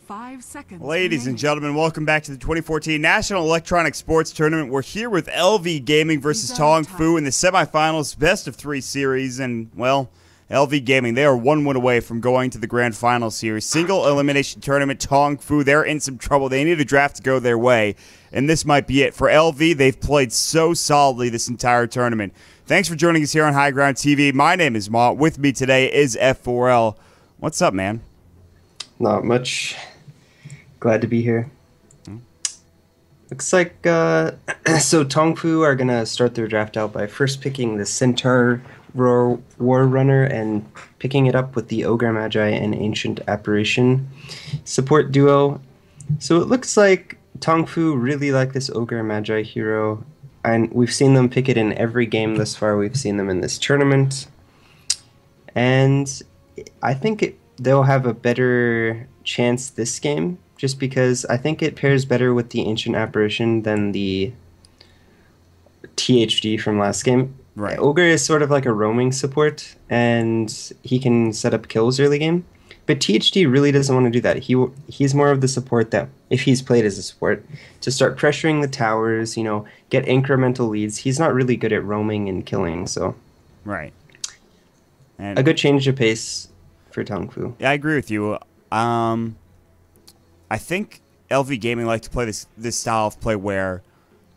5 seconds. Ladies and gentlemen, welcome back to the 2014 National Electronic Sports Tournament. We're here with LV Gaming versus TongFu in the semifinals, best of 3 series, and, well, LV Gaming, they are 1 win away from going to the grand final series. Single elimination tournament, TongFu, they're in some trouble. They need a draft to go their way, and this might be it. For LV, they've played so solidly this entire tournament. Thanks for joining us here on HighGroundTV. My name is Maut. With me today is F4L. What's up, man? Not much. Glad to be here. Looks like, so TongFu are going to start their draft out by first picking the Centaur War Runner and picking it up with the Ogre Magi and Ancient Apparition support duo. So it looks like TongFu really like this Ogre Magi hero, and we've seen them pick it in every game thus far. We've seen them in this tournament, and I think they'll have a better chance this game, just because I think it pairs better with the Ancient Apparition than the THD from last game. Right. Ogre is sort of like a roaming support, and he can set up kills early game. But THD really doesn't want to do that. He's more of the support that, if he's played as a support, to start pressuring the towers, you know, get incremental leads. He's not really good at roaming and killing, so. Right. And a good change of pace for TongFu. Yeah, I agree with you. I think LV Gaming like to play this style of play where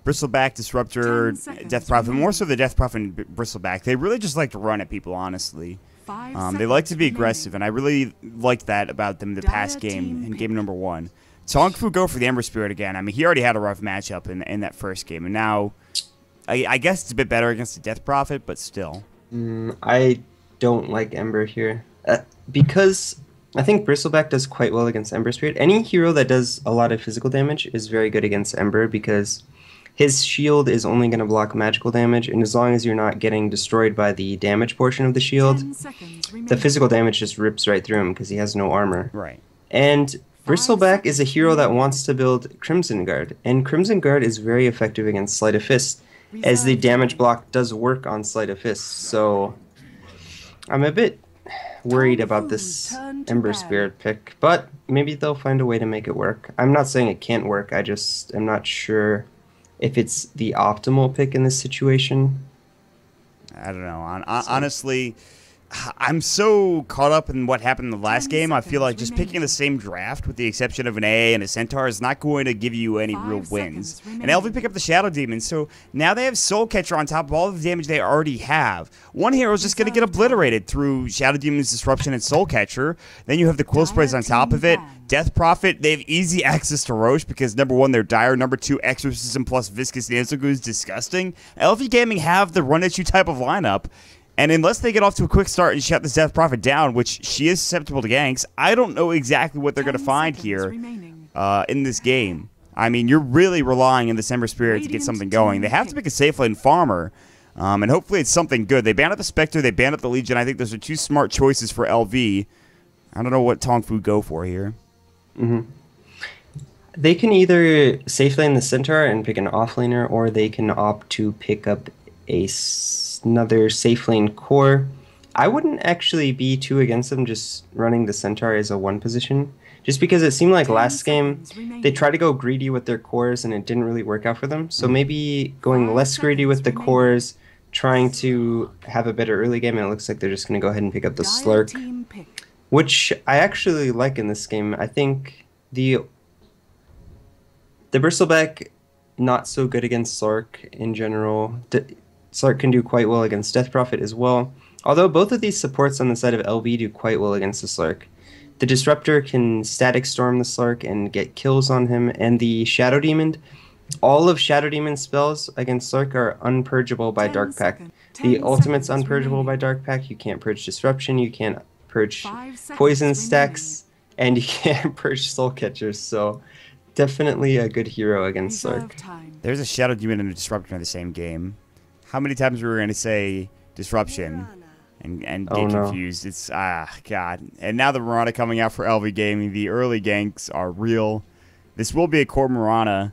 Bristleback, Disruptor, Death Prophet, more so the Death Prophet and Bristleback, they really just like to run at people, honestly. They like to be aggressive, and I really liked that about them in the past game, in game number 1. TongFu go for the Ember Spirit again. I mean, he already had a rough matchup in that first game, and now I guess it's a bit better against the Death Prophet, but still. I don't like Ember here. Because I think Bristleback does quite well against Ember Spirit. Any hero that does a lot of physical damage is very good against Ember, because his shield is only going to block magical damage, and as long as you're not getting destroyed by the damage portion of the shield, the physical damage just rips right through him because he has no armor. Right. And Bristleback is a hero that wants to build Crimson Guard, and Crimson Guard is very effective against Sleight of Fist, as the damage block does work on Sleight of Fist. So I'm a bit worried about this Ember Spirit pick, but maybe they'll find a way to make it work. I'm not saying it can't work, I just am not sure if it's the optimal pick in this situation. I don't know. Honestly, I'm so caught up in what happened in the last game. I feel like just picking the same draft with the exception of an A and a Centaur is not going to give you any real wins. And LV pick up the Shadow Demon, so now they have Soul Catcher on top of all the damage they already have. One hero is just going to get obliterated through Shadow Demon's Disruption and Soul Catcher. Then you have the Quill Sprays on top of it. Death Prophet, they have easy access to Roche because, number 1, they're dire. Number 2, Exorcism plus Viscous Nazogu is disgusting. LV Gaming have the run-at-you type of lineup. And unless they get off to a quick start and shut this Death Prophet down, which she is susceptible to ganks, I don't know exactly what they're going to find here in this game. I mean, you're really relying on the Ember Spirit to get something going. They have to pick a safe lane farmer, and hopefully it's something good. They banned out the Spectre, they banned out the Legion. I think those are 2 smart choices for LV. I don't know what TongFu go for here. They can either safe lane the Centaur and pick an offlaner, or they can opt to pick up another safe lane core. I wouldn't actually be too against them just running the Centaur as a 1 position, just because it seemed like last game they tried to go greedy with their cores and it didn't really work out for them. So maybe going less greedy with the cores, trying to have a better early game, and it looks like they're just going to go ahead and pick up the Slurk, which I actually like in this game. I think the Bristleback, not so good against Slurk in general. Slurk can do quite well against Death Prophet as well, although both of these supports on the side of LV do quite well against the Slurk. The Disruptor can Static Storm the Slurk and get kills on him, and the Shadow Demon, all of Shadow Demon's spells against Slurk are unpurgeable by Dark Pact. The ultimate's unpurgeable by Dark Pact. You can't purge Disruption, you can't purge Poison stacks, and you can't purge Soul Catchers, so definitely a good hero against Slurk. There's a Shadow Demon and a Disruptor in the same game. How many times were we going to say Disruption and get confused? It's, God. And now the Mirana coming out for LV Gaming. The early ganks are real. This will be a core Mirana.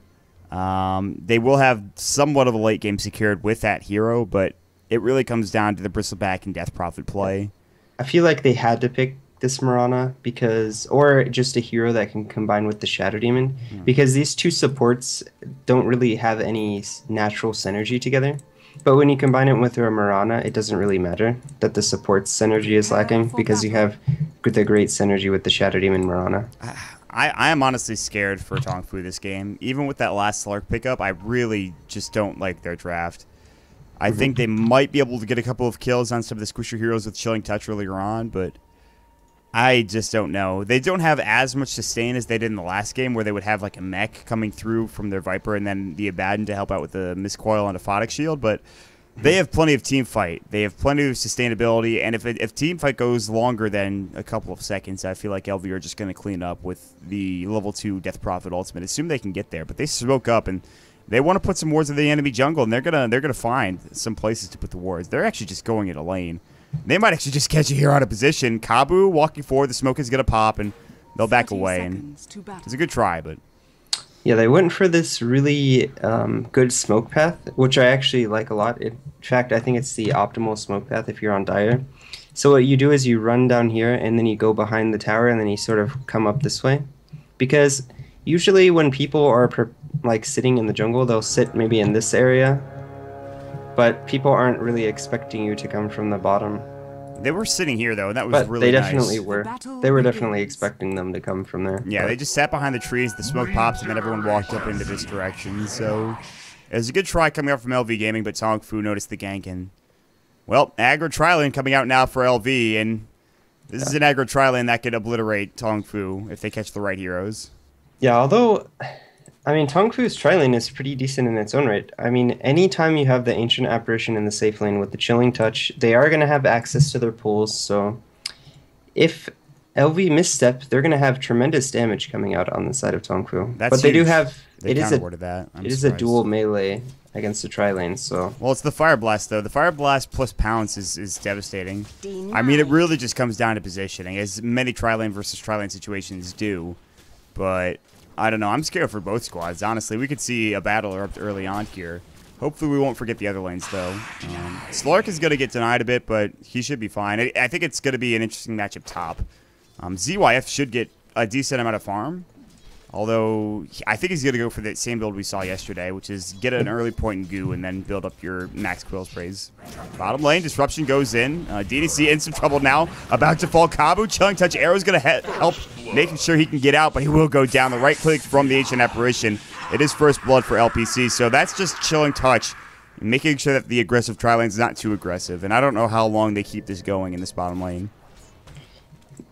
They will have somewhat of a late game secured with that hero, but it really comes down to the Bristleback and Death Prophet play. I feel like they had to pick this Marana because, or just a hero that can combine with the Shadow Demon, because these two supports don't really have any natural synergy together. But when you combine it with a Marana, it doesn't really matter that the support's synergy is lacking because you have the great synergy with the Shadow Demon Marana. I am honestly scared for TongFu this game. Even with that last Slark pickup, I really just don't like their draft. I think they might be able to get a couple of kills on some of the squisher heroes with Chilling Touch earlier on, but I just don't know. They don't have as much sustain as they did in the last game, where they would have like a mech coming through from their Viper and then the Abaddon to help out with the Miscoil and a Photic Shield, but they have plenty of team fight. They have plenty of sustainability, and if team fight goes longer than a couple of seconds, I feel like LV are just going to clean up with the level 2 Death Prophet ultimate. Assume they can get there, but they smoke up and they want to put some wards in the enemy jungle, and they're gonna find some places to put the wards. They're actually just going in a lane. They might actually just catch a hero out of position. Kabu walking forward, the smoke is gonna pop, and they'll back away. And it's a good try, but yeah, they went for this really good smoke path, which I actually like a lot. In fact, I think it's the optimal smoke path if you're on Dire. So what you do is you run down here, and then you go behind the tower, and then you sort of come up this way, because usually when people are like sitting in the jungle, they'll sit maybe in this area, but people aren't really expecting you to come from the bottom. They were sitting here though, and that was really nice. They nice. definitely were. They were definitely expecting them to come from there. Yeah, they just sat behind the trees, the smoke pops, and then everyone walked up into this direction. So it was a good try coming up from LV Gaming, but TongFu noticed the gank, and well, aggro tri-lane coming out now for LV, and this is an aggro tri-lane that could obliterate TongFu if they catch the right heroes. Yeah, although, I mean, TongFu's tri-lane is pretty decent in its own right. I mean, anytime you have the Ancient Apparition in the safe lane with the Chilling Touch, they are going to have access to their pools, so if LV misstep, they're going to have tremendous damage coming out on the side of TongFu. That's but they huge. do have, They it is a dual melee against the tri-lane, so. Well, it's the Fire Blast, though. The Fire Blast plus Pounce is devastating. I mean, it really just comes down to positioning, as many tri-lane versus tri-lane situations do, but I don't know. I'm scared for both squads, honestly. We could see a battle erupt early on here. Hopefully we won't forget the other lanes, though. Slark is going to get denied a bit, but he should be fine. I think it's going to be an interesting matchup top. ZYF should get a decent amount of farm, although I think he's going to go for the same build we saw yesterday, which is get an early point in goo and then build up your max quill sprays. Bottom lane, disruption goes in. DDC in some trouble now. About to fall Kabu. Chilling Touch arrow's going to help making sure he can get out, but he will go down. The right click from the Ancient Apparition. It is first blood for LPC, so that's just Chilling Touch, making sure that the aggressive tri-lane is not too aggressive. And I don't know how long they keep this going in this bottom lane.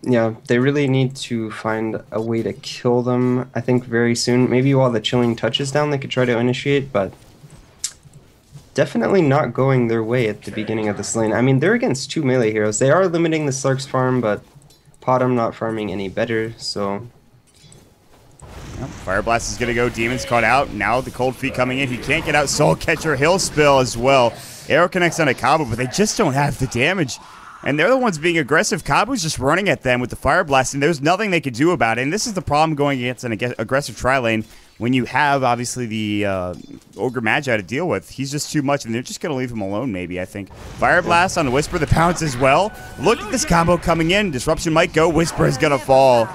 Yeah, they really need to find a way to kill them, I think, very soon. Maybe while the Chilling Touch is down, they could try to initiate, but definitely not going their way at the beginning of this lane. I mean, they're against two melee heroes. They are limiting the Slark's farm, but Potom not farming any better, so. Yep, Fire Blast is going to go. Demon's caught out. Now the Cold Feet coming in. He can't get out. Soul Catcher, Hill Spill as well. Arrow connects on a Kabu, but they just don't have the damage. And they're the ones being aggressive. Kabu's just running at them with the Fire Blast, and there's nothing they could do about it. And this is the problem going against an aggressive tri-lane when you have, obviously, the Ogre Magi to deal with. He's just too much, and they're just going to leave him alone, maybe, I think. Fire Blast on the Whisper, the Pounce as well. Look at this combo coming in. Disruption might go. Whisper is going to fall.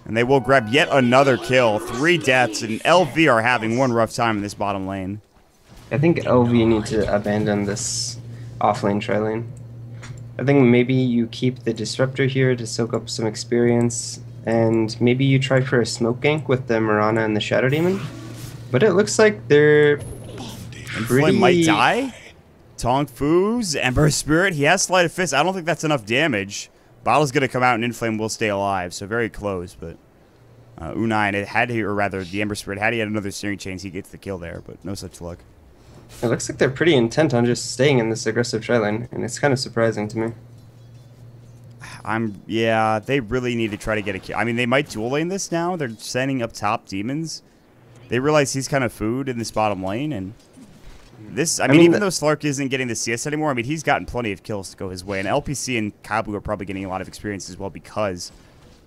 And they will grab yet another kill. 3 deaths, and LV are having one rough time in this bottom lane. I think LV need to abandon this off-lane tri-lane. I think maybe you keep the Disruptor here to soak up some experience, and maybe you try for a smoke gank with the Marana and the Shadow Demon. But it looks like they're Inflame might die. TongFu's Ember Spirit. He has Sleight of Fist. I don't think that's enough damage. Bottle's going to come out and Inflame will stay alive, so very close. But Unai, it had he, or rather the Ember Spirit, had he had another Searing Chains, he gets the kill there, but no such luck. It looks like they're pretty intent on just staying in this aggressive tri-lane, and it's kind of surprising to me. Yeah, they really need to try to get a kill. I mean, they might dual lane this now. They're sending up top Demons. They realize he's kind of food in this bottom lane, and this, I mean even though Slark isn't getting the CS anymore, I mean, he's gotten plenty of kills to go his way, and LPC and Kabu are probably getting a lot of experience as well because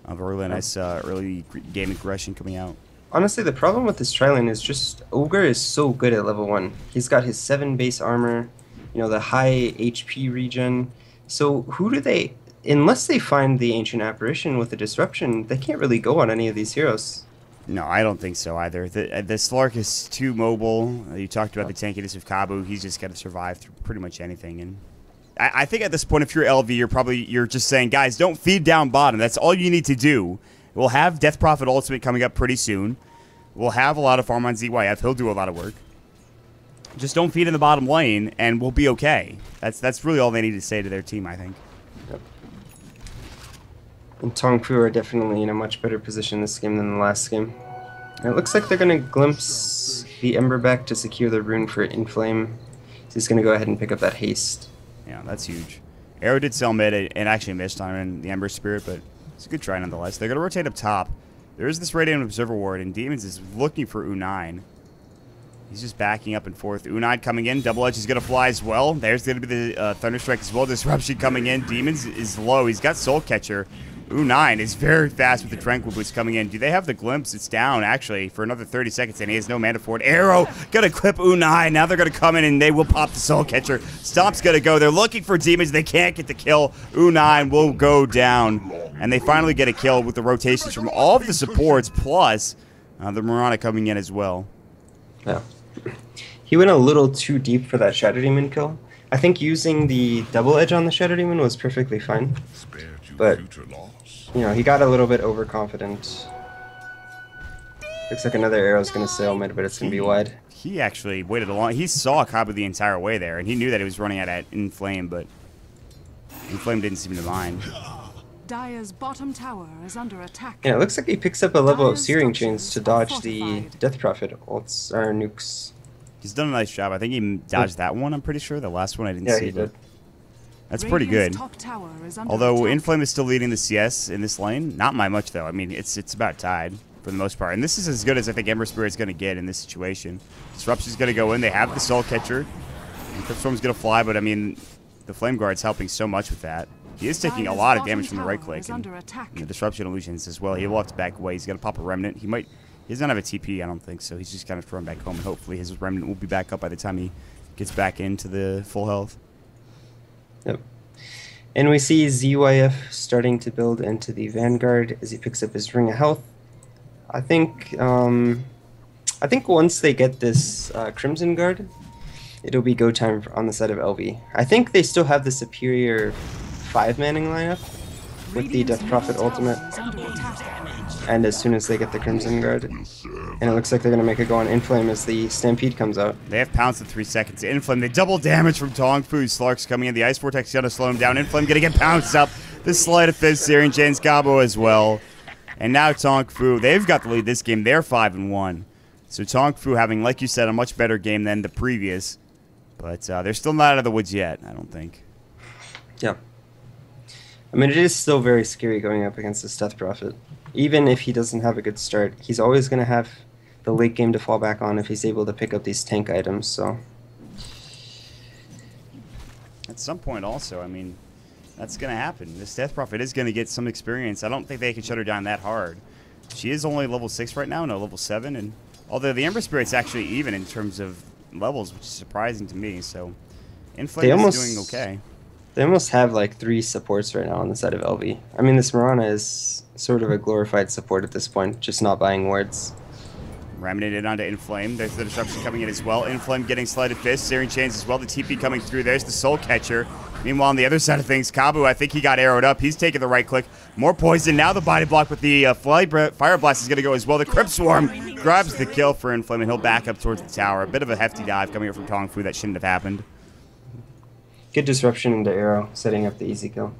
of a really nice early game aggression coming out. Honestly, the problem with this tri-lane is just Ogre is so good at level 1. He's got his 7 base armor, you know, the high HP regen. So who do they... unless they find the Ancient Apparition with the Disruption, they can't really go on any of these heroes. No, I don't think so either. The Slark is too mobile. You talked about the tankiness of Kabu. He's just got to survive through pretty much anything. And I think at this point, if you're LV, you're just saying, guys, don't feed down bottom. That's all you need to do. We'll have Death Prophet Ultimate coming up pretty soon. We'll have a lot of farm on ZYF. He'll do a lot of work. Just don't feed in the bottom lane, and we'll be okay. That's really all they need to say to their team, I think. Yep. And TongFu are definitely in a much better position this game than the last game. And it looks like they're going to glimpse the Ember back to secure the rune for Inflame. So he's going to go ahead and pick up that haste. Yeah, that's huge. Arrow did sell mid and actually missed on the Ember Spirit, but it's a good try nonetheless. They're going to rotate up top. There is this Radiant Observer Ward, and Demons is looking for U9. He's just backing up and forth. U9 coming in. Double Edge is going to fly as well. There's going to be the Thunderstrike as well. Disruption coming in. Demons is low. He's got Soul Catcher. U9 is very fast with the Tranquil Boost coming in. Do they have the glimpse? It's down, actually, for another 30 seconds, and he has no mana for it. Arrow going to clip U9. Now they're going to come in, and they will pop the Soul Catcher. Stomp's going to go. They're looking for Demons. They can't get the kill. U9 will go down, and they finally get a kill with the rotations from all of the supports, plus the Mirana coming in as well. Yeah. He went a little too deep for that Shadow Demon kill. I think using the Double Edge on the Shadow Demon was perfectly fine. But, you know, he got a little bit overconfident. Looks like another arrow's going to sail mid, but it's going to be wide. He actually waited a long... He saw Kabu the entire way there, and he knew that he was running at Inflame, but Inflame didn't seem to mind. Dire's bottom tower is under attack. Yeah, it looks like he picks up a level of Searing Chains to dodge the Death Prophet ults, or nukes. He's done a nice job. I think he dodged that one, I'm pretty sure. The last one I didn't see. He did. That's pretty good. Although Inflame is still leading the CS in this lane. Not by much, though. I mean, it's about tied for the most part. And this is as good as I think Ember Spirit's going to get in this situation. Disruption's going to go in. They have the Soul Catcher. And Cryptstorm's going to fly, but I mean, the Flame Guard's helping so much with that. He is taking a lot of damage from the right click. And the Disruption Illusions as well. He walks back away. He's going to pop a Remnant. He doesn't have a TP, I don't think, so he's just kind of thrown back home, and hopefully his Remnant will be back up by the time he gets back into the full health. Yep. And we see ZYF starting to build into the Vanguard as he picks up his Ring of Health. I think once they get this Crimson Guard, it'll be go time on the side of LV. I think they still have the superior 5-manning lineup with the Death Prophet ultimate. And as soon as they get the Crimson Guard, and it looks like they're going to make a go on Inflame as the Stampede comes out. They have Pounce in 3 seconds. Inflame, they double damage from TongFu. Slark's coming in. The Ice Vortex is going to slow him down. Inflame going to get pounced up. The Sleight of Fist, Searing Chains, Gabo as well. And now TongFu, they've got the lead this game. They're 5-1. So TongFu having, like you said, a much better game than the previous. But they're still not out of the woods yet, I don't think. Yeah. I mean, it is still very scary going up against this Death Prophet. Even if he doesn't have a good start, he's always going to have the late game to fall back on if he's able to pick up these tank items, so... At some point also, I mean, that's going to happen. This Death Prophet is going to get some experience. I don't think they can shut her down that hard. She is only level 6 right now, no, level 7, and although the Ember Spirit's actually even in terms of levels, which is surprising to me, so Inflame is doing okay. They almost have like 3 supports right now on the side of LV. I mean, this Mirana is sort of a glorified support at this point, just not buying wards. Remnant in onto Inflame. There's the Disruption coming in as well. Inflame getting Sleight of Fist, Searing Chains as well. The TP coming through. There's the Soul Catcher. Meanwhile, on the other side of things, Kabu, I think he got arrowed up. He's taking the right click. More poison. Now the body block with the Fire Blast is going to go as well. The Crypt Swarm grabs the kill for Inflame, and he'll back up towards the tower. A bit of a hefty dive coming up from TongFu. That shouldn't have happened. Good disruption into arrow, setting up the easy kill.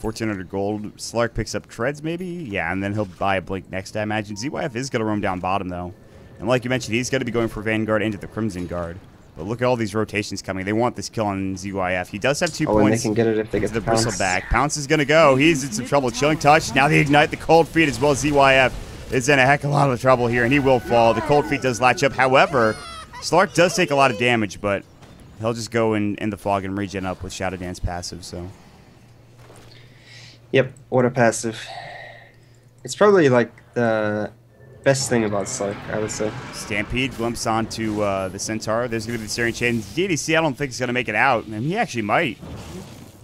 1,400 gold. Slark picks up treads, maybe? Yeah, and then he'll buy a blink next, I imagine. ZYF is going to roam down bottom, though. And like you mentioned, he's going to be going for Vanguard into the Crimson Guard. But look at all these rotations coming. They want this kill on ZYF. He does have 2 points. And they can get it if they get the Bristleback. Pounce is going to go. He's in some trouble. Chilling Touch. Now they ignite the Cold Feet as well. ZYF is in a heck of a lot of trouble here, and he will fall. The Cold Feet does latch up. However, Slark does take a lot of damage, but he'll just go in the fog and regen up with Shadow Dance passive, so... Yep, what a passive. It's probably like the best thing about Slark, I would say. Stampede, glimpse onto the Centaur. There's going to be the Searing Chains. DDC, I don't think he's going to make it out. And he actually might.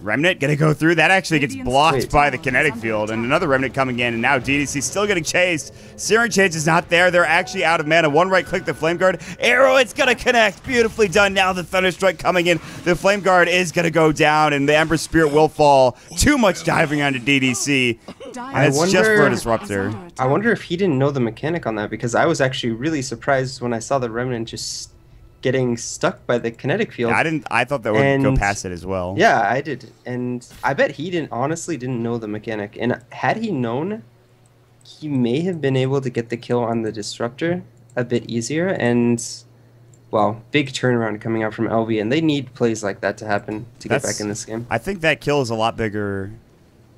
Remnant gonna go through. That actually gets blocked Wait. by the kinetic field, and another Remnant coming in, and now DDC still getting chased. Searing Change is not there. They're actually out of mana. One right click, the Flame Guard. Arrow, it's gonna connect. Beautifully done. Now the Thunderstrike coming in. The Flame Guard is gonna go down, and the Ember Spirit will fall. Too much diving onto DDC. And it's just for a Disruptor. I wonder if he didn't know the mechanic on that, because I was actually really surprised when I saw the Remnant just getting stuck by the kinetic field. I thought that would go past it as well. Yeah, I did. And I bet he honestly didn't know the mechanic. And had he known, he may have been able to get the kill on the Disruptor a bit easier. And, well, big turnaround coming out from LV. And they need plays like that to happen to get back in this game. I think that kill is a lot bigger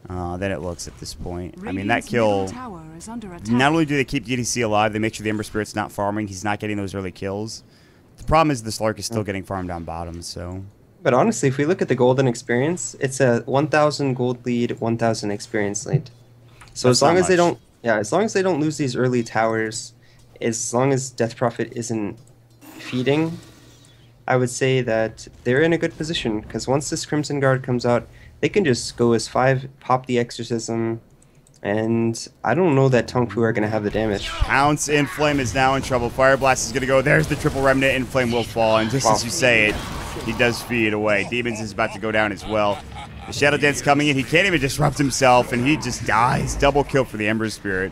than it looks at this point. I mean, that kill, not only do they keep DDC alive, they make sure the Ember Spirit's not farming. He's not getting those early kills. The problem is the Slark is still getting farmed down bottom, so... But honestly, if we look at the golden experience, it's a 1,000 gold lead, 1,000 experience lead. So as long as they don't... Yeah, as long as they don't lose these early towers, as long as Death Prophet isn't feeding, I would say that they're in a good position. Because once this Crimson Guard comes out, they can just go as 5, pop the Exorcism, and I don't know that TongFu are going to have the damage. Pounce, Inflame is now in trouble. Fire Blast is going to go. There's the triple Remnant. Inflame will fall, and just as you say it, he does feed away. Demons is about to go down as well. The Shadow Dance coming in. He can't even disrupt himself, and he just dies. Double kill for the Ember Spirit.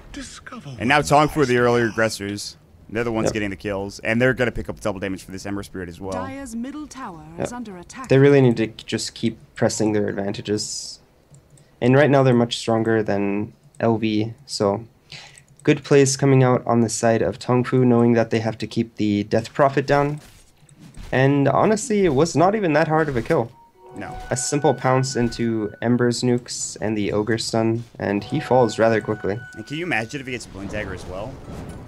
And now TongFu are the earlier aggressors. They're the ones getting the kills, and they're going to pick up double damage for this Ember Spirit as well. Dire's middle tower is under attack. They really need to just keep pressing their advantages. And right now they're much stronger than LV, so good plays coming out on the side of TongFu, knowing that they have to keep the Death Prophet down. And honestly, it was not even that hard of a kill. No. A simple pounce into Ember's nukes and the Ogre stun, and he falls rather quickly. And can you imagine if he gets Bloom Dagger as well?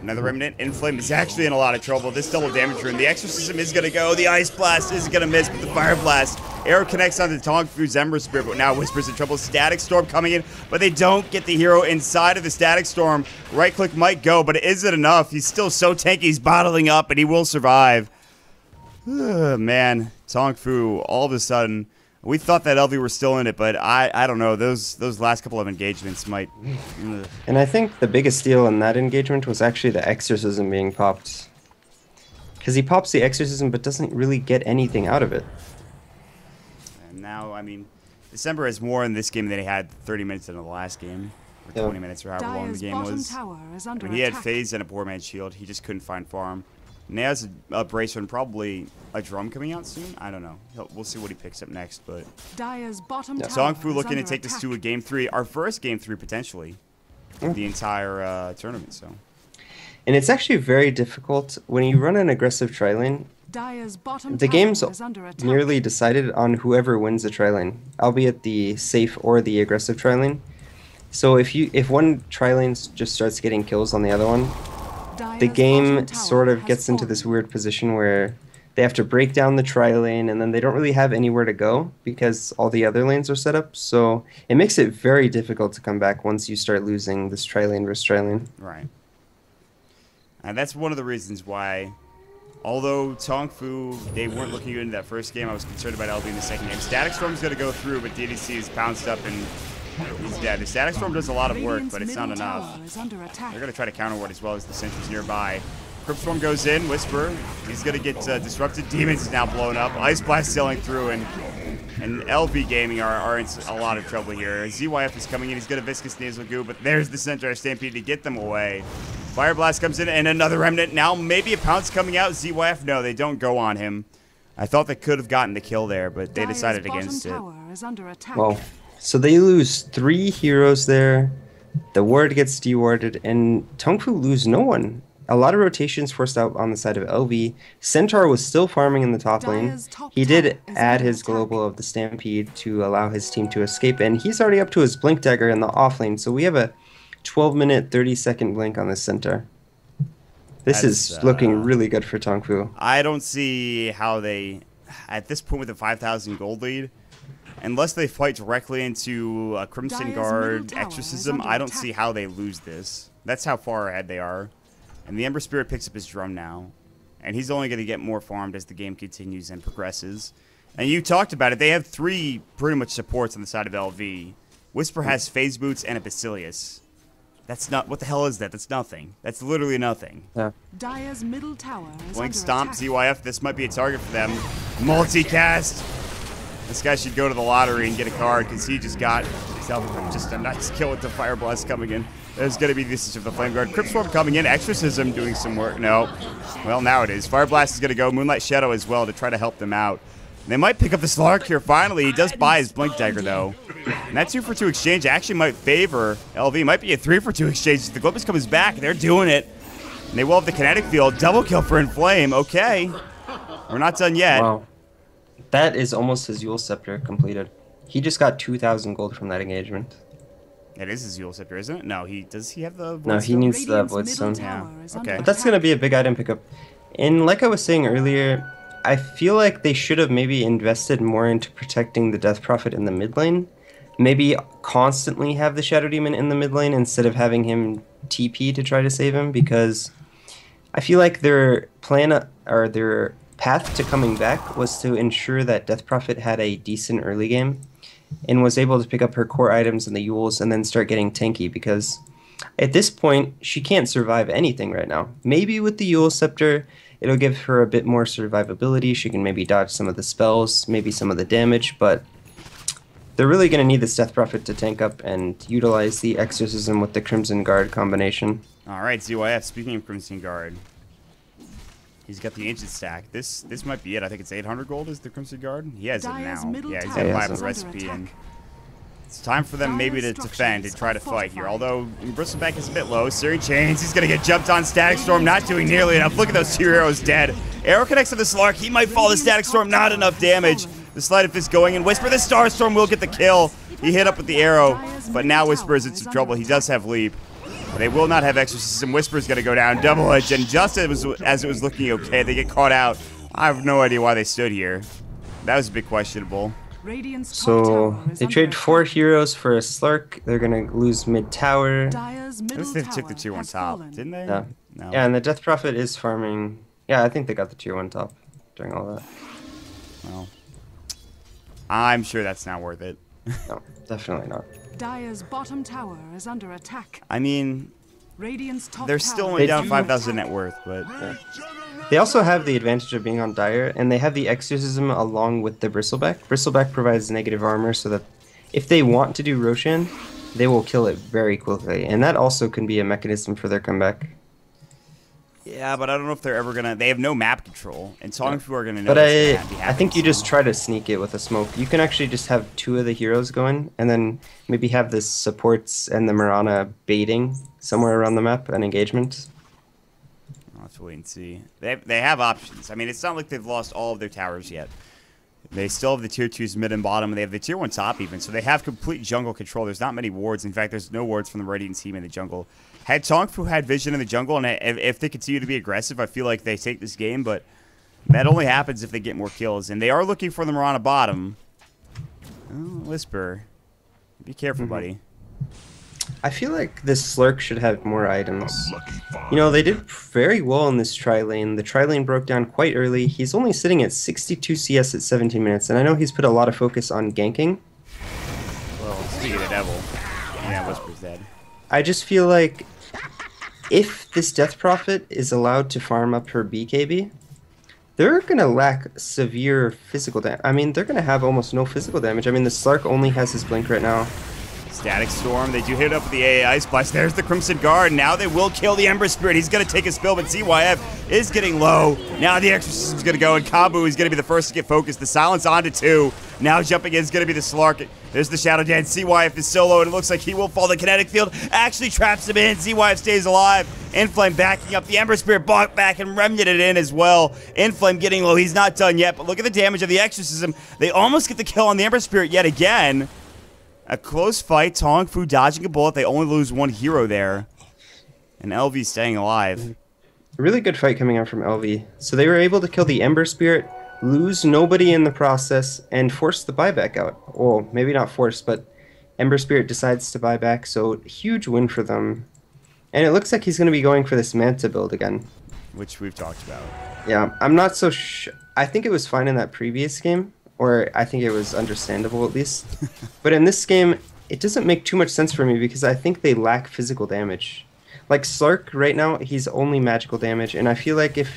Another Remnant. Inflame is actually in a lot of trouble. This double damage rune. The Exorcism is going to go. The Ice Blast is going to miss, but the Fire Blast. Arrow connects onto TongFu's Ember Spirit, but now Whisper's in trouble. Static Storm coming in, but they don't get the hero inside of the Static Storm. Right click might go, but is it enough? He's still so tanky. He's bottling up, and he will survive. Man, TongFu, all of a sudden, we thought that LV were still in it, but I don't know. Those last couple of engagements might... And I think the biggest deal in that engagement was actually the Exorcism being popped. Because he pops the Exorcism, but doesn't really get anything out of it. And now, I mean, December has more in this game than he had 30 minutes in the last game. Or 20 minutes, or however long the game was. When he had Phase and a Poor Man's Shield, he just couldn't find farm. Now has a Bracer and probably a Drum coming out soon. I don't know. We'll see what he picks up next. But TongFu looking to take this to a Game 3. Our first Game 3, potentially. The entire tournament, so. And it's actually very difficult when you run an aggressive tri-lane. The game's nearly decided on whoever wins the tri-lane, albeit the safe or the aggressive tri-lane. So if one tri-lane just starts getting kills on the other one, the game sort of gets into this weird position where they have to break down the tri-lane, and then they don't really have anywhere to go because all the other lanes are set up. So it makes it very difficult to come back once you start losing this tri-lane versus tri-lane. Right. And that's one of the reasons why, although TongFu, they weren't looking good in that first game, I was concerned about LB in the second game. Static Storm's going to go through, but DDC is pounced up and he's dead. The Static Storm does a lot of work, but it's not enough. They're going to try to counter ward as well as the sentries nearby. Crypt Storm goes in, Whisper. He's going to get disrupted. Demons is now blown up. Ice Blast sailing through, and LV Gaming are in a lot of trouble here. ZYF is coming in. He's got a Viscous Nasal Goo, but there's the Centaur Stampede to get them away. Fire Blast comes in, and another Remnant. Now maybe a Pounce coming out. ZYF, no, they don't go on him. I thought they could have gotten the kill there, but they decided against it. Well, so they lose 3 heroes there. The ward gets dewarded, and TongFu lose no one. A lot of rotations forced out on the side of LV. Centaur was still farming in the top lane. He did add his global of the Stampede to allow his team to escape, and he's already up to his Blink Dagger in the off lane, so we have a 12-minute, 30-second blink on this Centaur. This is looking really good for TongFu. I don't see how they, at this point with a 5,000 gold lead, unless they fight directly into a Crimson Guard Exorcism, I don't see how they lose this. That's how far ahead they are. And the Ember Spirit picks up his drum now. And he's only going to get more farmed as the game continues and progresses. And you talked about it. They have 3 pretty much supports on the side of LV. Whisper has Phase Boots and a Basilius. That's not... What the hell is that? That's nothing. That's literally nothing. Yeah. Dire's middle tower is Blink under Stomp, attack. ZYF. This might be a target for them. Multicast. This guy should go to the lottery and get a card because he just got himself just a nice kill with the Fire Blast coming in. There's going to be the usage of the Flame Guard. Crypt Swarm coming in. Exorcism doing some work. No. Well, now it is. Fire Blast is going to go. Moonlight Shadow as well to try to help them out. They might pick up the Slark here finally. He does buy his Blink Dagger, though. And that 2-for-2 exchange actually might favor LV. Might be a 3-for-2 exchange. The Globus comes back. They're doing it. And they will have the Kinetic Field. Double kill for Inflame. Okay. We're not done yet. Wow. That is almost his Yule Scepter completed. He just got 2,000 gold from that engagement. It is his Yule Scepter, isn't it? No, does he have the Void No, he Stone? needs the Radiant's Void middle Stone. tower Yeah, is okay. under But that's going to be a big item pickup. And like I was saying earlier, I feel like they should have maybe invested more into protecting the Death Prophet in the mid lane. Maybe constantly have the Shadow Demon in the mid lane instead of having him TP to try to save him, because I feel like their plan or their path to coming back was to ensure that Death Prophet had a decent early game and was able to pick up her core items in the Yules and then start getting tanky, because at this point she can't survive anything right now. Maybe with the Yule Scepter it'll give her a bit more survivability. She can maybe dodge some of the spells, maybe some of the damage, but they're really going to need this Death Prophet to tank up and utilize the Exorcism with the Crimson Guard combination. Alright, ZYF, speaking of Crimson Guard, he's got the Ancient Stack. This might be it. I think it's 800 gold is the Crimson Guard. He has Dire's it now. middle Yeah, he's tower got is the under recipe, attack. and it's time for them maybe to Dire's defend and try to structures fight here. are Although Bristleback is a bit low. Searing Chains, he's going to get jumped on. Static Storm not doing nearly enough. Look at those 2 heroes dead. Arrow connects to the Slark. He might fall. The Static Storm, not enough damage. The Sleight of Fist going in. Whisper, the Star Storm will get the kill. He hit up with the arrow, but now Whisper is in some trouble. He does have Leap. They will not have Exorcism. Whisper's going to go down. Double Edge, and just as it was looking okay, they get caught out. I have no idea why they stood here. That was a bit questionable. Radiant's top So tower is they under trade 4 attack. heroes for a Slark. They're going to lose mid tower. Dire's I middle guess they tower took the tier 1 has top, fallen. didn't they? Yeah. No. Yeah, and the Death Prophet is farming. Yeah, I think they got the tier 1 top during all that. Well, I'm sure that's not worth it. No, definitely not. Dire's bottom tower is under attack. I mean, Radiant's top they're tower still only is down under 5,000 attack. net worth, but They also have the advantage of being on Dire, and they have the Exorcism along with the Bristleback. Bristleback provides negative armor so that if they want to do Roshan, they will kill it very quickly. And that also can be a mechanism for their comeback. yeah, but I don't know if they're ever gonna. They have no map control, and TongFu are gonna know. But this and be I happy think you to just see. try to sneak it with a smoke. You can actually just have 2 of the heroes going, and then maybe have the supports and the Mirana baiting somewhere around the map, an engagement. I'll have to wait and see. They have options. I mean, it's not like they've lost all of their towers yet. They still have the tier 2s mid and bottom, and they have the tier 1 top even, so they have complete jungle control. There's not many wards. In fact, there's no wards from the Radiant team in the jungle. Had TongFu had vision in the jungle, and if they continue to be aggressive, I feel like they take this game, but that only happens if they get more kills. And they are looking for the Mirana bottom. Oh, Whisper. Be careful, buddy. I feel like this Slurk should have more items. You know, they did very well in this tri-lane. The tri-lane broke down quite early. He's only sitting at 62 CS at 17 minutes, and I know he's put a lot of focus on ganking. Well, speaking of Devil, yeah, Whisper's dead. I just feel like if this Death Prophet is allowed to farm up her BKB, they're going to lack severe physical damage. I mean, they're going to have almost no physical damage. I mean, the Slark only has his blink right now. Static Storm, they do hit up with the AA Ice Blast. There's the Crimson Guard. Now they will kill the Ember Spirit. He's going to take a spill, but ZYF is getting low. Now the Exorcism's going to go, and Kambu is going to be the first to get focused. The Silence onto 2. Now jumping in is going to be the Slark. There's the Shadow Dance. ZYF is so low, and it looks like he will fall. The Kinetic Field actually traps him in. ZYF stays alive. Inflame backing up. The Ember Spirit bought back and remnant it in as well. Inflame getting low. He's not done yet, but look at the damage of the Exorcism. They almost get the kill on the Ember Spirit yet again. A close fight. TongFu dodging a bullet. They only lose 1 hero there. And LV staying alive. A really good fight coming out from LV. So they were able to kill the Ember Spirit, lose nobody in the process, and force the buyback out. Well, maybe not force, but Ember Spirit decides to buy back, so huge win for them. And it looks like he's going to be going for this Manta build again. Which we've talked about. Yeah, I'm not so I think it was fine in that previous game. or I think it was understandable at least. But in this game, it doesn't make too much sense for me because I think they lack physical damage. Like Slark right now, he's only magical damage, and I feel like if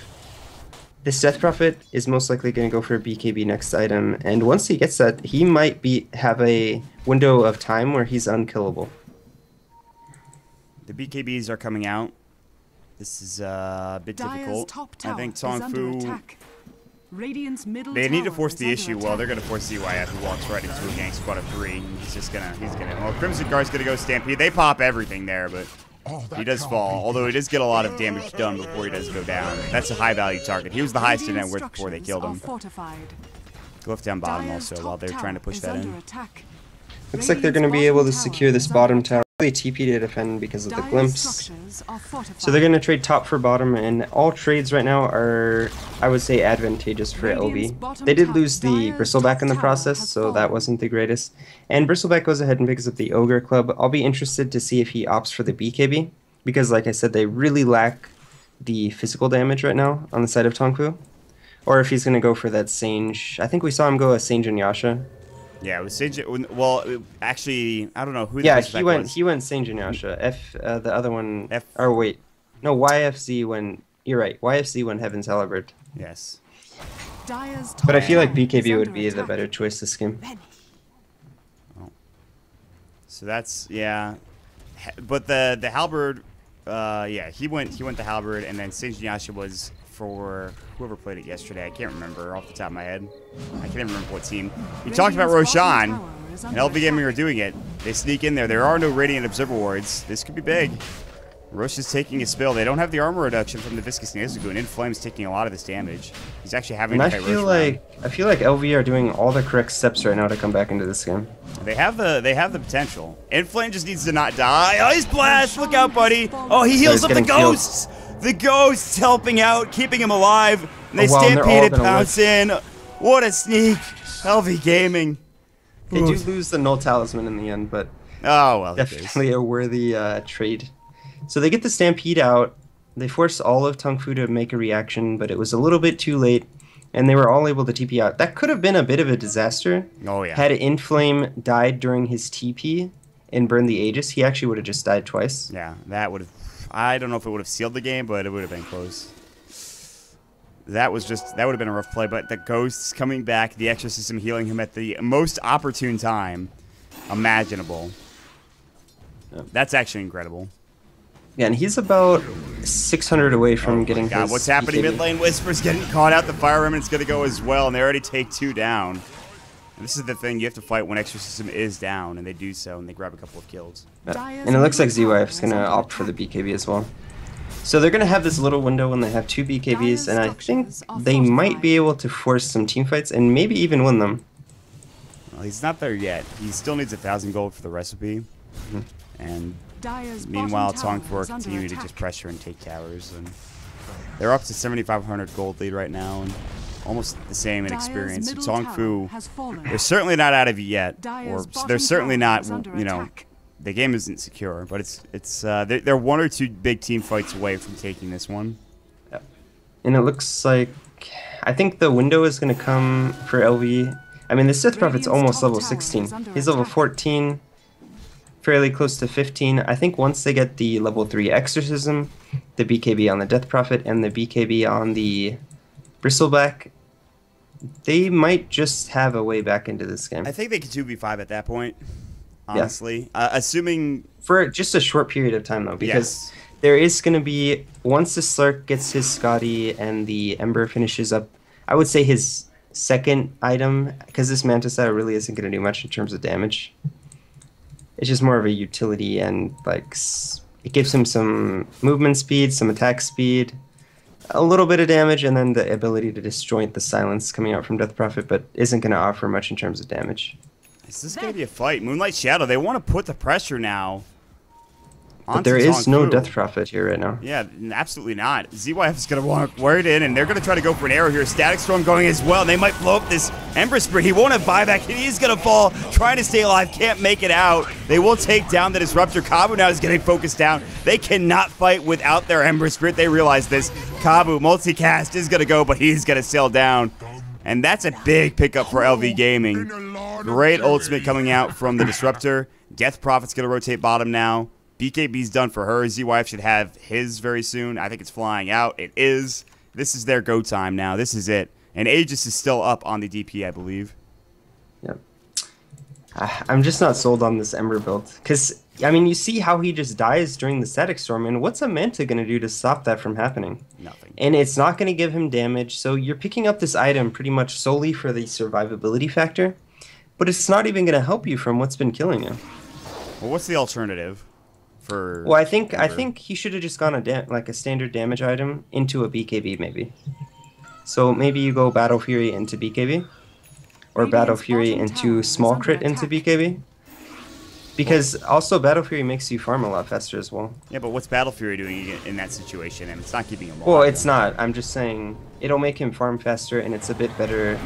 this Death Prophet is most likely going to go for a BKB next item, and once he gets that, he might have a window of time where he's unkillable. The BKBs are coming out. This is a bit difficult. I think TongFu, they need to force the issue. Well, they're going to force ZYF, who walks right into a gang squad of 3. He's gonna, well, Crimson Guard's going to go Stampede. They pop everything there, but he does fall, although he does get a lot of damage done before he does go down. That's a high-value target. He was the highest in net worth before they killed him. Glyph down bottom also while they're trying to push that in. Looks like they're going to be able to secure this bottom tower. Really TP to defend because of the glimpse. So they're going to trade top for bottom, and all trades right now are, I would say, advantageous for LV. They did lose the Bristleback in the process, so that wasn't the greatest. And Bristleback goes ahead and picks up the Ogre Club. I'll be interested to see if he opts for the BKB, because like I said, they really lack the physical damage right now on the side of TongFu. Or if he's going to go for that Sange. I think we saw him go a Sange and Yasha. Yeah, it was Sage. Well, actually, I don't know who. Yeah, he went Sange and Yasha. The other one. Or wait, no, YFZ when you're right. YFZ when Heaven's Halberd. Yes. But I feel like BKB would be the better choice this game. Oh. So that's but the Halberd, yeah, he went the Halberd, and then Sange and Yasha was for whoever played it yesterday. I can't remember off the top of my head. I can't remember what team. We talked about Roshan, and LV Gaming are doing it. They sneak in there. There are no Radiant Observer Wards. This could be big. Rosh is taking a spill. They don't have the armor reduction from the Viscous Nezugu, and Inflame's taking a lot of this damage. He's actually having to fight Rosh. I feel like LV are doing all the correct steps right now to come back into this game. They have the potential. Inflame just needs to not die. Oh, he's blast! Look out, buddy! Oh, he heals up the ghosts! The ghosts helping out, keeping him alive. And they stampede and pounce in. What a sneak. LV Gaming. They do lose the Null Talisman in the end, but oh well, definitely a worthy trade. So they get the Stampede out. They force all of TongFu to make a reaction, but it was a little bit too late, and they were all able to TP out. That could have been a bit of a disaster. Oh yeah. Had Inflame died during his TP and burned the Aegis, he actually would have just died twice. Yeah, that would have. I don't know if it would have sealed the game, but it would have been close. That would have been a rough play, but the ghosts coming back, the exorcism healing him at the most opportune time imaginable. Yep. That's actually incredible. Yeah, and he's about 600 away from getting his what's happening mid lane? Whisper's getting caught out. The Fire Remnant's going to go as well, and they already take 2 down. And this is the thing, you have to fight when Exorcism is down, and they do so, and they grab a couple of kills. And it looks like ZYF is going to opt for the BKB as well. So they're going to have this little window when they have 2 BKBs, and I think they might be able to force some teamfights and maybe even win them. Well, he's not there yet. He still needs 1,000 gold for the recipe. And meanwhile, TongFu are continuing to just pressure and take towers. And they're up to 7,500 gold lead right now, and almost the same in experience. So TongFu, they're certainly not out of it yet, or they're certainly not, you know, the game isn't secure, but they're 1 or 2 big team fights away from taking this one. Yep. And it looks like, I think the window is going to come for LV. I mean, the Sith Prophet's almost level 16. He's level 14, fairly close to 15. I think once they get the level 3 Exorcism, the BKB on the Death Prophet, and the BKB on the Bristleback, they might just have a way back into this game. I think they could 2v5 at that point, honestly. Yeah. Assuming... For just a short period of time, though, because there is going to be, once the Slark gets his Scotty and the Ember finishes up, I would say his second item, because this Mantis really isn't going to do much in terms of damage. It's just more of a utility, and like it gives him some movement speed, some attack speed, a little bit of damage, and then the ability to disjoint the silence coming out from Death Prophet, but isn't going to offer much in terms of damage. This is going to be a fight. Moonlight Shadow, they want to put the pressure now. But there is no Death Prophet here right now. Yeah, absolutely not. ZYF is going to want to wear it in, and they're going to try to go for an arrow here. Static Storm going as well. They might blow up this Ember Spirit. He won't have buyback. He's going to fall, trying to stay alive, can't make it out. They will take down the Disruptor. Kabu now is getting focused down. They cannot fight without their Ember Spirit. They realize this. Kabu, multicast, is going to go, but he's going to sail down. And that's a big pickup for LV Gaming. Great ultimate coming out from the Disruptor. Death Prophet's going to rotate bottom now. BKB's done for her. ZYF should have his very soon. I think it's flying out. It is. This is their go time now. This is it. And Aegis is still up on the DP, I believe. Yep. I'm just not sold on this Ember build. Because, I mean, you see how he just dies during the Static Storm, and what's a Manta going to do to stop that from happening? Nothing. And it's not going to give him damage, so you're picking up this item pretty much solely for the survivability factor, but it's not even going to help you from what's been killing you. Well, what's the alternative for... Well, I think he should have just gone like a standard damage item into a BKB, maybe. So maybe you go Battle Fury into BKB, or Battle Fury into Small Crit into BKB. Because also Battle Fury makes you farm a lot faster as well. Yeah, but what's Battle Fury doing in that situation? And it's not keeping him alive. Well, it's not. I'm just saying it'll make him farm faster, and it's a bit better.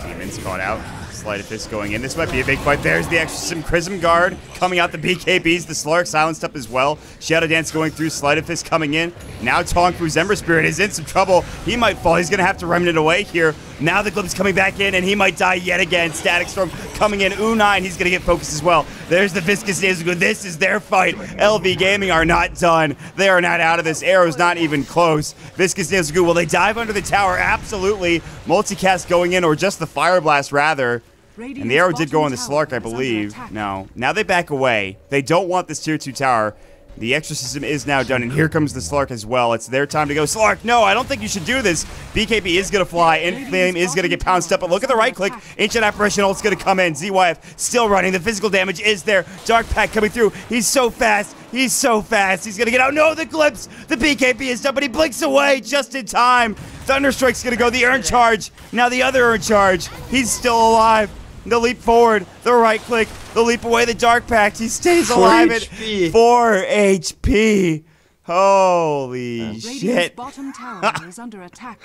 Demon's caught out. Sleight of Fist going in. This might be a big fight. There's the Exorcism Chrism Guard coming out the BKBs. The Slark silenced up as well. Shadow Dance going through. Sleight of Fist coming in. Now TongFu's Ember Spirit is in some trouble. He might fall. He's going to have to remnant away here. Now the Glimpse coming back in, and he might die yet again. Static Storm coming in. U9, he's going to get focused as well. There's the Viscous Nezuko. This is their fight. LV Gaming are not done. They are not out of this. Arrow's not even close. Viscous Nezuko, will they dive under the tower? Absolutely. Multicast going in, or just the Fire Blast, rather. And the arrow did go on the Slark, I believe. No. Now they back away. They don't want this tier 2 tower. The Exorcism is now done, and here comes the Slark as well. It's their time to go. Slark, no, I don't think you should do this. BKB is going to fly. Inflame is going to get pounced up, but look at the right click. Ancient Apparition ult's going to come in. ZYF still running. The physical damage is there. Dark Pack coming through. He's so fast. He's so fast. He's going to get out. No, the Glimpse. The BKB is done, but he blinks away just in time. Thunderstrike's going to go. The Urn Charge. Now the other Urn Charge. He's still alive. The leap forward, the right click, the leap away, the Dark Pact. He stays alive at 4 HP. Holy shit. Bottom tower is under attack.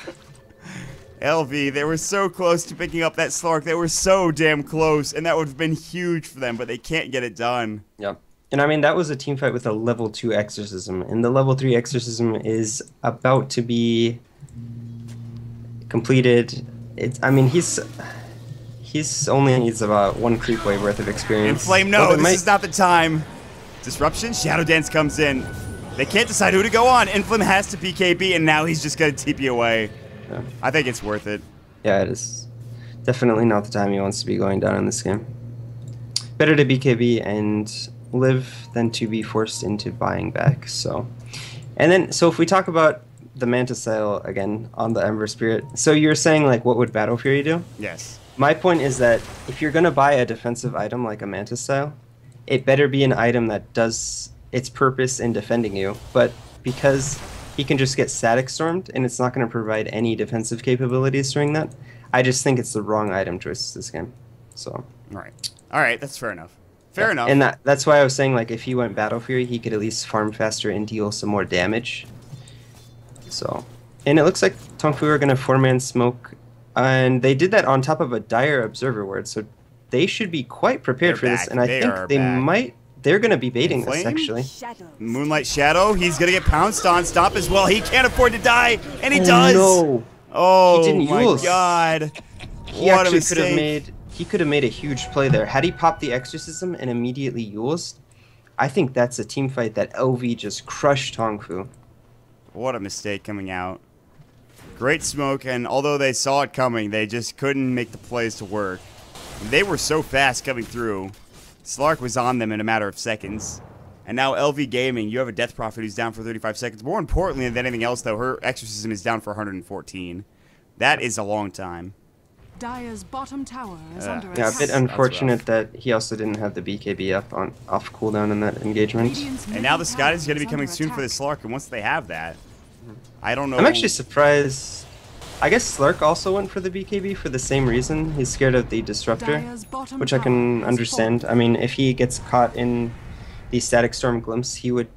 LV, they were so close to picking up that Slark. They were so damn close, and that would have been huge for them, but they can't get it done. Yep. And I mean, that was a team fight with a level 2 Exorcism, and the level 3 Exorcism is about to be completed. I mean, He's only needs about 1 creep wave worth of experience. Inflame, no, this is not the time. Disruption, Shadow Dance comes in. They can't decide who to go on. Inflame has to BKB, and now he's just going to TP away. Yeah. I think it's worth it. Yeah, it is. Definitely not the time he wants to be going down in this game. Better to BKB and live than to be forced into buying back. So if we talk about the Manta style again on the Ember Spirit, so you're saying, like, what would Battle Fury do? Yes. My point is that if you're going to buy a defensive item like a Manta style, it better be an item that does its purpose in defending you, but because he can just get Static Stormed and it's not going to provide any defensive capabilities during that, I just think it's the wrong item choice this game. So. All right, that's fair enough. Fair enough. And that's why I was saying, like, if he went Battle Fury, he could at least farm faster and deal some more damage. So, and it looks like TongFu are going to 4-man smoke. And they did that on top of a Dire Observer ward, so they should be quite prepared for this. And I think they're going to be baiting this, actually. Moonlight Shadow, he's going to get pounced on. Stomp as well. He can't afford to die, and he does. No. Oh, he didn't my use. God. He actually could have made a huge play there. Had he popped the Exorcism and immediately used, I think that's a team fight that LV just crushed TongFu. What a mistake coming out. Great smoke, and although they saw it coming, they just couldn't make the plays to work. And they were so fast coming through. Slark was on them in a matter of seconds. And now LV Gaming, you have a Death Prophet who's down for 35 seconds. More importantly than anything else, though, her Exorcism is down for 114. That is a long time. Dire's bottom tower is under attack. Yeah, a bit unfortunate that he also didn't have the BKB up on off cooldown in that engagement. And now the Scott is going to be coming soon for the Slark, and once they have that, I don't know. I'm actually surprised. I guess Slark also went for the BKB for the same reason. He's scared of the Disruptor, which I can understand. I mean, if he gets caught in the Static Storm Glimpse, he would,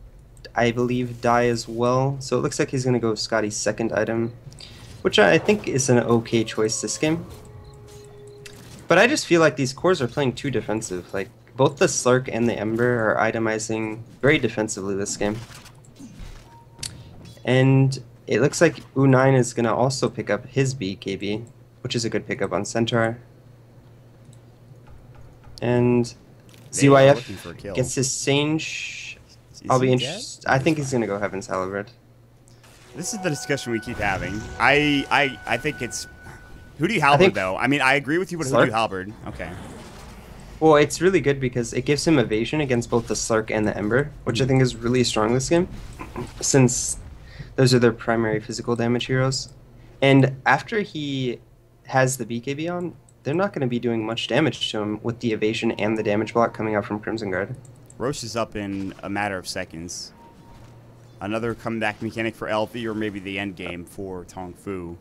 I believe, die as well. So it looks like he's going to go with Scotty's second item, which I think is an okay choice this game. But I just feel like these cores are playing too defensive. Like, both the Slark and the Ember are itemizing very defensively this game. And it looks like U9 is going to also pick up his BKB, which is a good pickup on Centaur. And ZYF gets his Sange. I'll be interested. I think he's going to go Heaven's Halberd. This is the discussion we keep having. I think it's... Who do you halberd, though? I mean, I agree with you, but who do you halberd? Okay. Well, it's really good because it gives him evasion against both the Slark and the Ember, which I think is really strong this game, since those are their primary physical damage heroes. And after he has the BKB on, they're not going to be doing much damage to him with the evasion and the damage block coming out from Crimson Guard. Roche is up in a matter of seconds. Another comeback mechanic for LV, or maybe the end game for TongFu.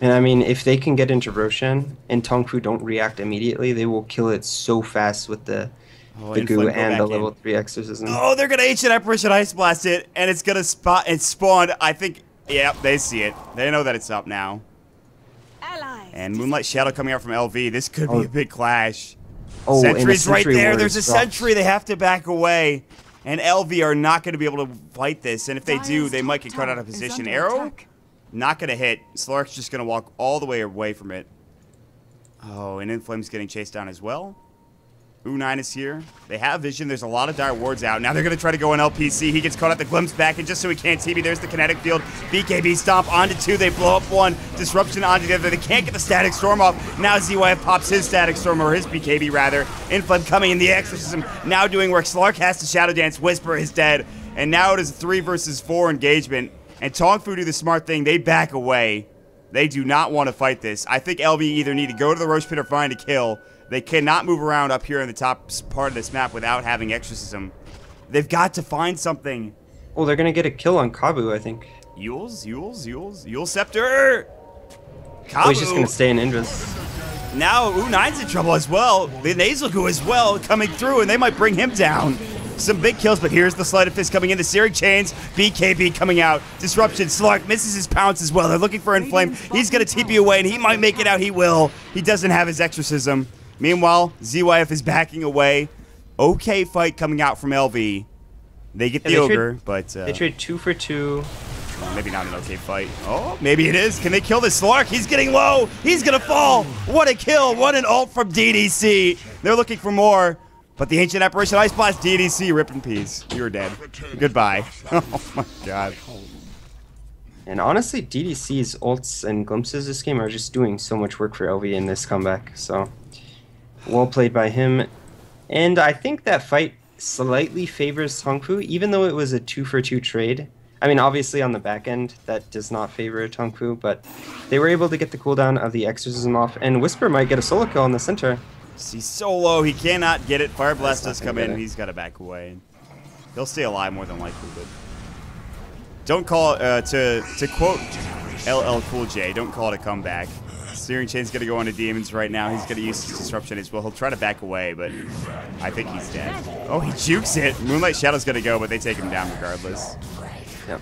And I mean, if they can get into Roshan and TongFu don't react immediately, they will kill it so fast with the goo and the level 3 exorcism. Oh, they're going to Ancient Apparition Ice Blast it, and it's going to spot and spawn. I think, yep, they see it. They know that it's up now. And Moonlight Shadow coming out from LV. This could be a big clash. Oh, Sentry's right there. There's a Sentry. They have to back away. And LV are not going to be able to fight this. And if they do, they might get caught out of position. Arrow? Not going to hit. Slark's just going to walk all the way away from it. Oh, and Inflame's getting chased down as well. U9 is here. They have vision. There's a lot of dire wards out. Now they're going to try to go on LPC. He gets caught at the glimpse back, and just so he can't TB, there's the kinetic field. BKB stomp onto 2. They blow up 1. Disruption onto the other. They can't get the static storm off. Now ZYF pops his static storm, or his BKB rather. Inflame coming in the exorcism. Now doing work. Slark has to Shadow Dance. Whisper is dead. And now it is a 3 versus 4 engagement. And TongFu do the smart thing. They back away. They do not want to fight this. I think LV either need to go to the Roche Pit or find a kill. They cannot move around up here in the top part of this map without having exorcism. They've got to find something. Oh, they're going to get a kill on Kabu, I think. Yule Scepter. Kabu. Oh, he's just going to stay in Invis. Now U9's in trouble as well. The Nasal Goo as well coming through, and they might bring him down. Some big kills, but here's the Sleight of Fist coming in. The Searing Chains, BKB coming out. Disruption, Slark misses his pounce as well. They're looking for Inflame. He's going to TP away, and he might make it out. He will. He doesn't have his exorcism. Meanwhile, ZYF is backing away. Okay fight coming out from LV. They get the Ogre, but... they trade 2 for 2. Maybe not an okay fight. Oh, maybe it is. Can they kill this Slark? He's getting low. He's going to fall. What a kill. What an ult from DDC. They're looking for more. But the Ancient Apparition Ice Blast, DDC, rip in peace. You're dead. Goodbye. Oh my god. And honestly, DDC's ults and glimpses this game are just doing so much work for LV in this comeback. So, well played by him. And I think that fight slightly favors TongFu, even though it was a 2 for 2 trade. I mean, obviously on the back end, that does not favor TongFu, but they were able to get the cooldown of the exorcism off, and Whisper might get a solo kill on the center. He's so low, he cannot get it. Fire Blast does come in, and he's got to back away. He'll stay alive more than likely, but don't call it, to quote LL Cool J, don't call it a comeback. Searing Chain's going to go on to Demons right now. He's going to use his Disruption as well. He'll try to back away, but I think he's dead. Oh, he jukes it. Moonlight Shadow's going to go, but they take him down regardless. Yep.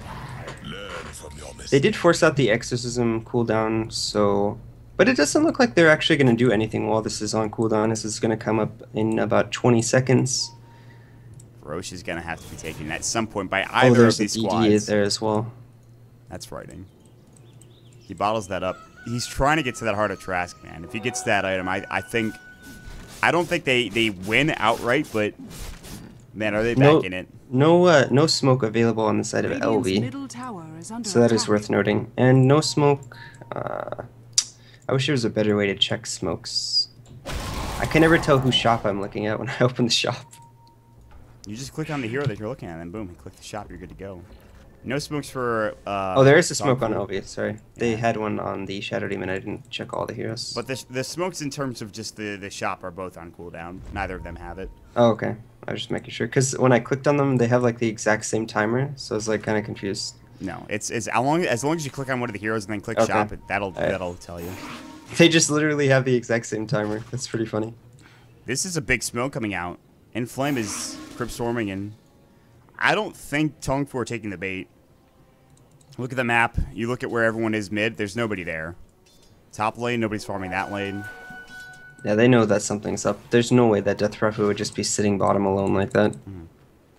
They did force out the exorcism cooldown, so... But it doesn't look like they're actually going to do anything while this is on cooldown. This is going to come up in about 20 seconds. Roche is going to have to be taken at some point by either of these squads. Is there as well. That's writing. He bottles that up. He's trying to get to that Heart of Trask, man. If he gets that item, I don't think they win outright, but man, are they back in it? No smoke available on the side of LV, so that is worth noting. And no smoke. I wish there was a better way to check smokes. I can never tell whose shop I'm looking at when I open the shop. You just click on the hero that you're looking at, and boom, you click the shop, you're good to go. No smokes for... oh, there is a smoke on LV, sorry. They had one on the Shadow Demon, I didn't check all the heroes. But the smokes in terms of just the shop are both on cooldown. Neither of them have it. Oh, okay. I was just making sure. Because when I clicked on them, they have like the exact same timer, so I was like kind of confused. No, it's as long as you click on one of the heroes and then click shop, that'll tell you. They just literally have the exact same timer. That's pretty funny. This is a big smoke coming out. Inflame is Crypt Storming, and I don't think TongFu are taking the bait. Look at the map. You look at where everyone is mid. There's nobody there. Top lane, nobody's farming that lane. Yeah, they know that something's up. There's no way that Death Prophet would just be sitting bottom alone like that.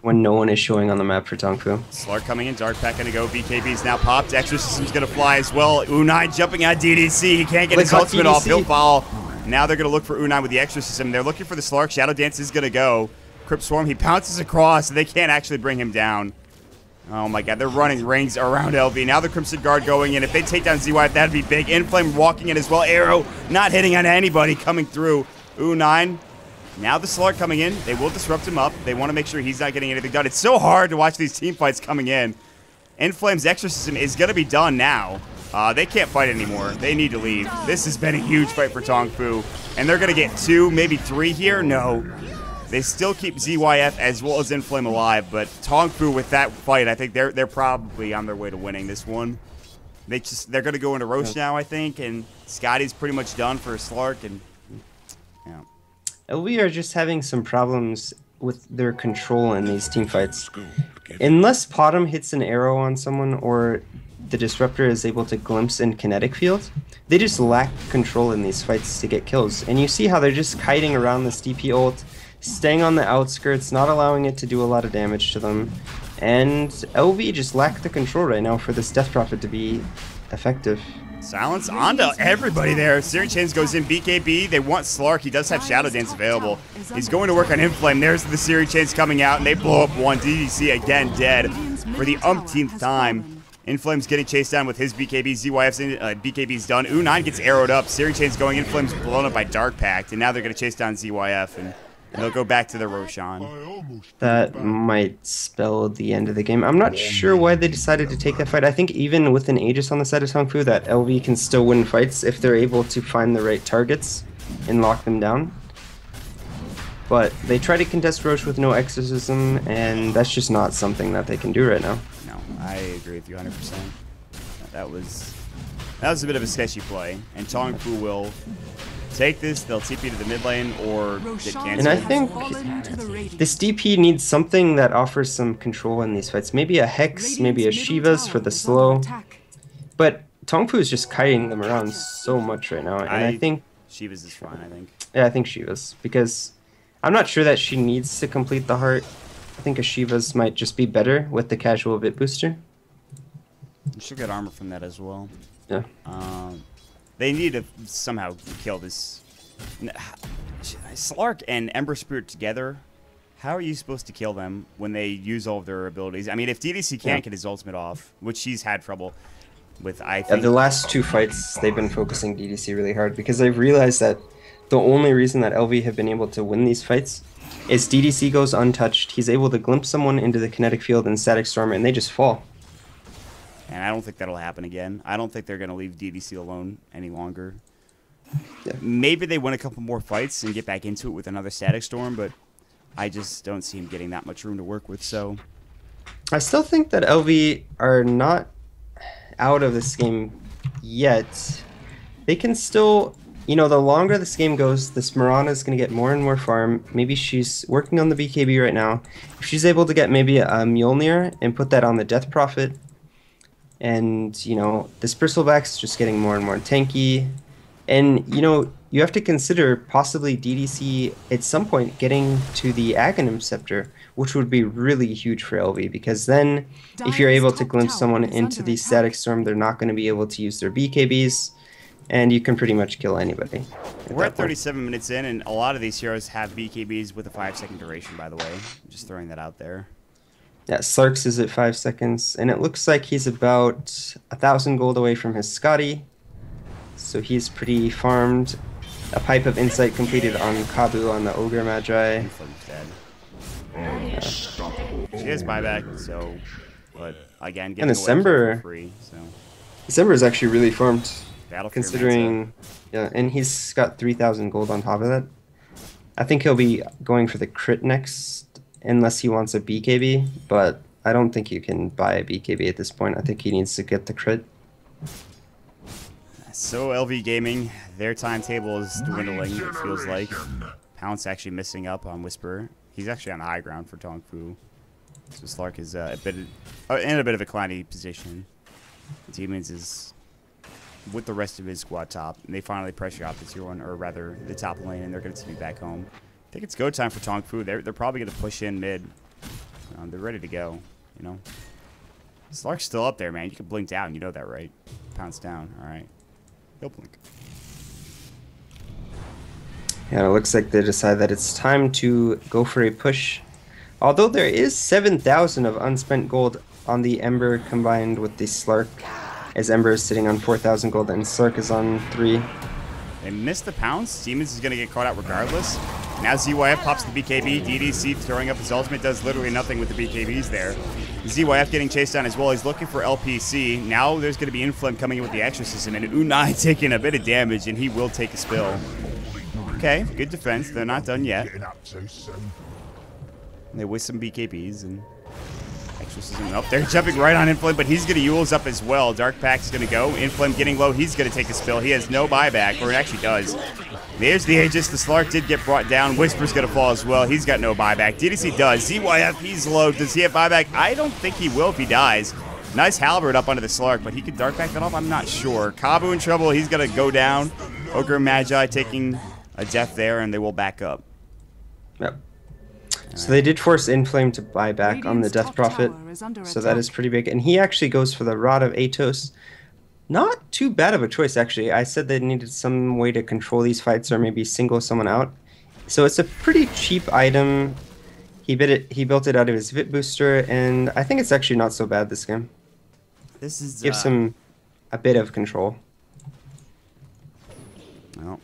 when no one is showing on the map for TongFu. Slark coming in, Dark Pack gonna go. BKB's now popped. Exorcism's gonna fly as well. Unai jumping at DDC. He can't get his ultimate off. He'll fall. Now they're gonna look for Unai with the Exorcism. They're looking for the Slark. Shadow Dance is gonna go. Crypt Swarm, he pounces across, and they can't actually bring him down. Oh my god, they're running rings around LV. Now the Crimson Guard going in. If they take down ZY, that'd be big. Inflame walking in as well. Arrow not hitting on anybody coming through. U9. Now the Slark coming in. They will disrupt him up. They want to make sure he's not getting anything done. It's so hard to watch these team fights coming in. Inflame's Exorcism is going to be done now. They can't fight anymore. They need to leave. This has been a huge fight for TongFu. And they're going to get 2, maybe 3 here? No. They still keep ZYF as well as Inflame alive, but TongFu with that fight, I think they're probably on their way to winning this one. They're going to go into Roche now, I think, and Scotty's pretty much done for Slark, and yeah. LV are just having some problems with their control in these team fights. Unless Potom hits an arrow on someone or the Disruptor is able to glimpse in kinetic field, they just lack control in these fights to get kills. And you see how they're just kiting around this DP ult, staying on the outskirts, not allowing it to do a lot of damage to them. And LV just lack the control right now for this Death Prophet to be effective. Silence onto everybody there. Searing Chains goes in. BKB, they want Slark. He does have Shadow Dance available. He's going to work on Inflame. There's the Searing Chains coming out, and they blow up one. DDC again dead for the umpteenth time. Inflame's getting chased down with his BKB. ZYF's BKB's done. U9 gets arrowed up. Searing Chains going. Inflame's blown up by Dark Pact, and now they're going to chase down ZYF, and they'll go back to the Roshan. That might spell the end of the game. I'm not sure why they decided to take that fight. I think even with an Aegis on the side of TongFu, that LV can still win fights if they're able to find the right targets and lock them down. But they try to contest Roche with no Exorcism, and that's just not something that they can do right now. No, I agree with you 100%. That was a bit of a sketchy play, and TongFu will take this, they'll TP to the mid lane or get canceled. And I think this DP needs something that offers some control in these fights. Maybe a Hex, maybe a Shiva's for the slow. But TongFu is just kiting them around so much right now. And I think Shiva's is fine, I think. Yeah, I think Shiva's. Because I'm not sure that she needs to complete the heart. I think a Shiva's might just be better with the casual bit booster. She'll get armor from that as well. Yeah. They need to somehow kill this. Slark and Ember Spirit together, how are you supposed to kill them when they use all of their abilities? I mean, if DDC can't get his ultimate off, which he's had trouble with, I think. The last 2 fights, they've been focusing DDC really hard because they've realized that the only reason that LV have been able to win these fights is DDC goes untouched. He's able to glimpse someone into the kinetic field and Static Storm, and they just fall. And I don't think that'll happen again. I don't think they're going to leave DDC alone any longer. Yeah. Maybe they win a couple more fights and get back into it with another Static Storm, but I just don't see him getting that much room to work with. So I still think that LV are not out of this game yet. They can still, you know, the longer this game goes, this Mirana is going to get more and more farm. Maybe she's working on the BKB right now. If she's able to get maybe a Mjolnir and put that on the Death Prophet, and, you know, this Bristleback's just getting more and more tanky. And, you know, you have to consider possibly DDC at some point getting to the Aghanim Scepter, which would be really huge for LV, because then if you're able to glimpse someone into the Static Storm, they're not going to be able to use their BKBs, and you can pretty much kill anybody. We're at 37 minutes in, and a lot of these heroes have BKBs with a 5-second duration, by the way. I'm just throwing that out there. Yeah, Slarks is at 5 seconds, and it looks like he's about 1,000 gold away from his Scotty. So he's pretty farmed. A Pipe of Insight completed on Kabu on the Ogre Magi. Yeah. She has buyback, so, but again, and December, free. So December is actually really farmed, considering, yeah, and he's got 3,000 gold on top of that. I think he'll be going for the crit next, unless he wants a BKB, but I don't think you can buy a BKB at this point. I think he needs to get the crit. So LV Gaming, their timetable is dwindling, it feels like. Pounce actually missing up on Whisperer. He's actually on the high ground for TongFu. So Slark is in a bit of a cloudy position. Demons is with the rest of his squad top, and they finally pressure out the tier 1, or rather the top lane, and they're going to be back home. I think it's go time for TongFu. They're probably going to push in mid. They're ready to go, you know. Slark's still up there, man. You can blink down. You know that, right? Pounce down. All right. He'll blink. Yeah, it looks like they decide that it's time to go for a push. Although there is 7,000 of unspent gold on the Ember combined with the Slark, as Ember is sitting on 4,000 gold and Slark is on 3. They missed the pounce. Demons is going to get caught out regardless. Now ZYF pops the BKB. DDC throwing up his ultimate does literally nothing with the BKBs there. ZYF getting chased down as well. He's looking for LPC. Now there's going to be Inflame coming in with the Exorcism, and Unai taking a bit of damage, and he will take a spill. Okay, good defense. They're not done yet. They waste some BKBs and Exorcism up. They're jumping right on Inflame, but he's going to Yule's up as well. Dark Pack's going to go. Inflame getting low. He's going to take a spill. He has no buyback, or it actually does. There's the Aegis. The Slark did get brought down. Whisper's going to fall as well. He's got no buyback. DDC does. ZYF, he's low. Does he have buyback? I don't think he will if he dies. Nice halberd up onto the Slark, but he could Dark Pack that off? I'm not sure. Kabu in trouble. He's going to go down. Ogre Magi taking a death there, and they will back up. Yep. So they did force Inflame to buy back on the Death Prophet, so that is pretty big. And he actually goes for the Rod of Atos. Not too bad of a choice, actually. I said they needed some way to control these fights or maybe single someone out. So it's a pretty cheap item. He built it out of his VIP booster, and I think it's actually not so bad this game. This is gives him a bit of control. Well,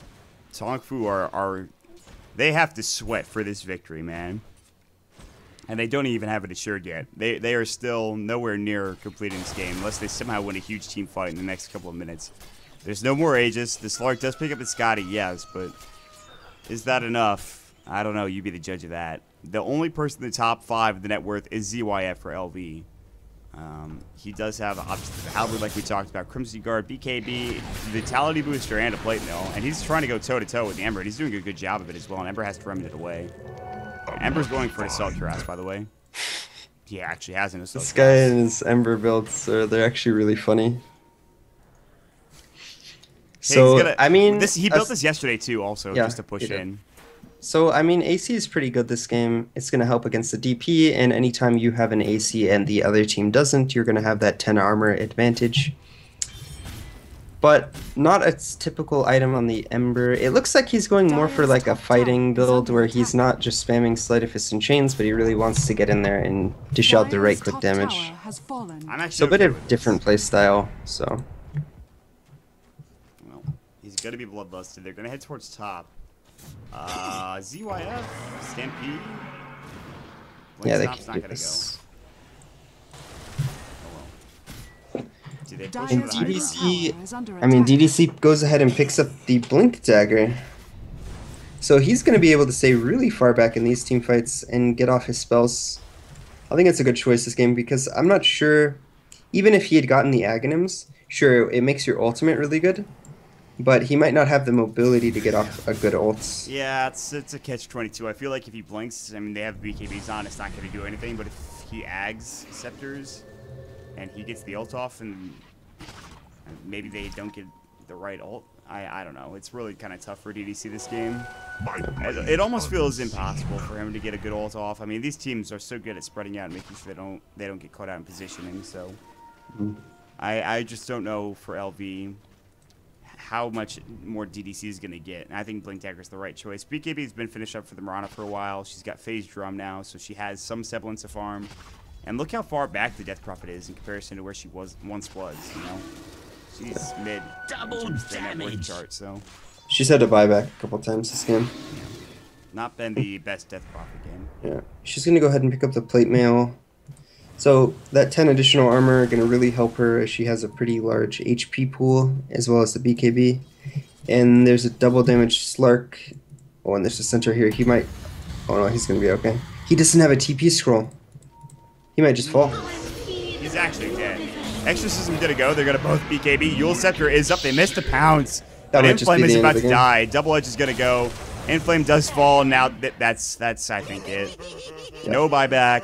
TongFu they have to sweat for this victory, man. And they don't even have it assured yet. They are still nowhere near completing this game unless they somehow win a huge team fight in the next couple of minutes. There's no more Aegis. The Slark does pick up his Scotty, yes, but is that enough? I don't know. You be the judge of that. The only person in the top 5 of the net worth is ZYF for LV. He does have obviously the Halberd like we talked about, Crimson Guard, BKB, Vitality Booster, and a Plate Mill. And he's trying to go toe-to-toe with the Ember, and he's doing a good job of it as well, and Ember has to remedy it away. Ember's going for an Assault Cuirass, by the way. He actually has an Assault This guy and his Ember builds, they're actually really funny. So, I mean... he built this yesterday, too, also, just to push in. So, I mean, AC is pretty good this game. It's going to help against the DP, and anytime you have an AC and the other team doesn't, you're going to have that 10 armor advantage. But not a typical item on the Ember. It looks like he's going more for like a fighting build where he's not just spamming Sleight of Fist and Chains, but he really wants to get in there and dish out the right click damage. So a bit of different playstyle, so... Well, he's going to be bloodlusted. They're going to head towards top. ZYF, Stampede. Yeah, they Stop's not can gonna do this. Go. Do they push And for the high DDC, I mean, DDC goes ahead and picks up the Blink Dagger. So he's going to be able to stay really far back in these team fights and get off his spells. I think it's a good choice this game because I'm not sure, even if he had gotten the Aghanims, sure, it makes your ultimate really good. But he might not have the mobility to get off a good ult. Yeah, it's a catch-22. I feel like if he blinks, I mean, they have BKBs on, it's not going to do anything. But if he ags Scepters and he gets the ult off and maybe they don't get the right ult, I don't know. It's really kind of tough for DDC this game. It almost feels impossible for him to get a good ult off. I mean, these teams are so good at spreading out and making sure they don't get caught out in positioning. So I just don't know for LV how much more DDC is going to get. And I think Blink Dagger is the right choice. BKB has been finished up for the Mirana for a while. She's got Phase Drum now, so she has some semblance of farm. And look how far back the Death Prophet is in comparison to where she once was, you know? She's mid. Double damage. Chart, so. She's had to buy back a couple times this game. Not been the best Death Prophet game. Yeah. She's going to go ahead and pick up the Plate Mail. So that 10 additional armor are going to really help her as she has a pretty large HP pool as well as the BKB. And there's a double damage Slark. Oh, and there's a center here. He might... Oh no, he's going to be okay. He doesn't have a TP scroll. He might just fall. He's actually dead. Exorcism did a go. They're going to both BKB. Yule Scepter is up. They missed the pounce. But Inflame is about to die. Double Edge is going to go. Inflame does fall. Now that's I think it. Yep. No buyback.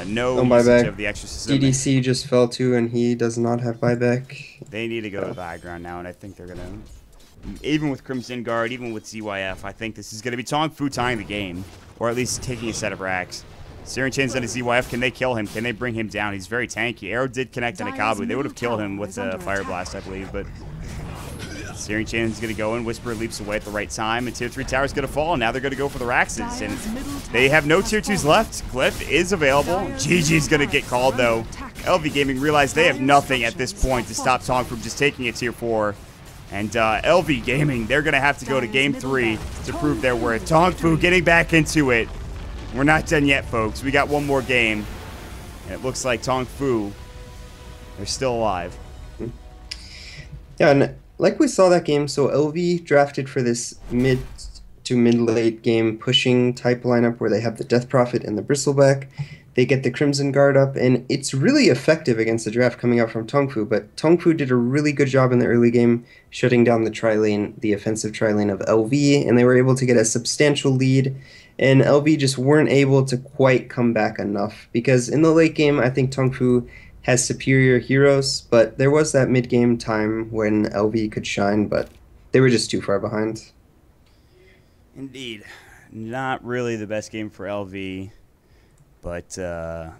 No usage of the Exorcism. DDC just fell too, and he does not have buyback. They need to go to the high ground now, and I think they're going to... Even with Crimson Guard, even with ZYF, I think this is going to be TongFu tying the game. Or at least taking a set of racks. Searing Chain's on a ZYF. Can they kill him? Can they bring him down? He's very tanky. Arrow did connect on a Kabu. They would have killed him with a Fire Blast, I believe, but Searing Chain's going to go in. Whisper leaps away at the right time, and Tier 3 Tower's going to fall, and now they're going to go for the Raxes, and they have no Tier 2s left. Glyph is available. GG's going to get called, though. LV Gaming realized they have nothing at this point to stop Tong from just taking a Tier 4. And LV Gaming, they're going to have to go to Game 3 to prove their worth. TongFu getting back into it. We're not done yet, folks. We got one more game. And it looks like TongFu, they're still alive. Yeah, and like we saw that game, so LV drafted for this mid to mid-late game pushing type lineup where they have the Death Prophet and the Bristleback. They get the Crimson Guard up, and it's really effective against the draft coming out from TongFu, but TongFu did a really good job in the early game shutting down the tri-lane, the offensive tri-lane of LV, and they were able to get a substantial lead, and LV just weren't able to quite come back enough, because in the late game, I think TongFu has superior heroes, but there was that mid-game time when LV could shine, but they were just too far behind. Indeed. Not really the best game for LV. But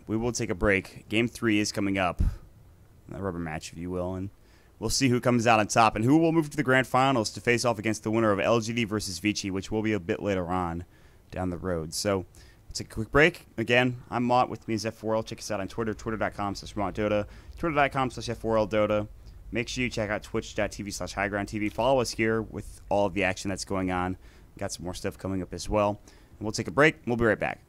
we will take a break. Game 3 is coming up. A rubber match, if you will. And we'll see who comes out on top and who will move to the grand finals to face off against the winner of LGD versus Vici, which will be a bit later on down the road. So we'll take a quick break. Again, I'm Maut. With me is F4L. Check us out on Twitter, twitter.com/MautDota, twitter.com/F4LDota. Make sure you check out twitch.tv/HighGroundTV. Follow us here with all of the action that's going on. Got some more stuff coming up as well. And we'll take a break. We'll be right back.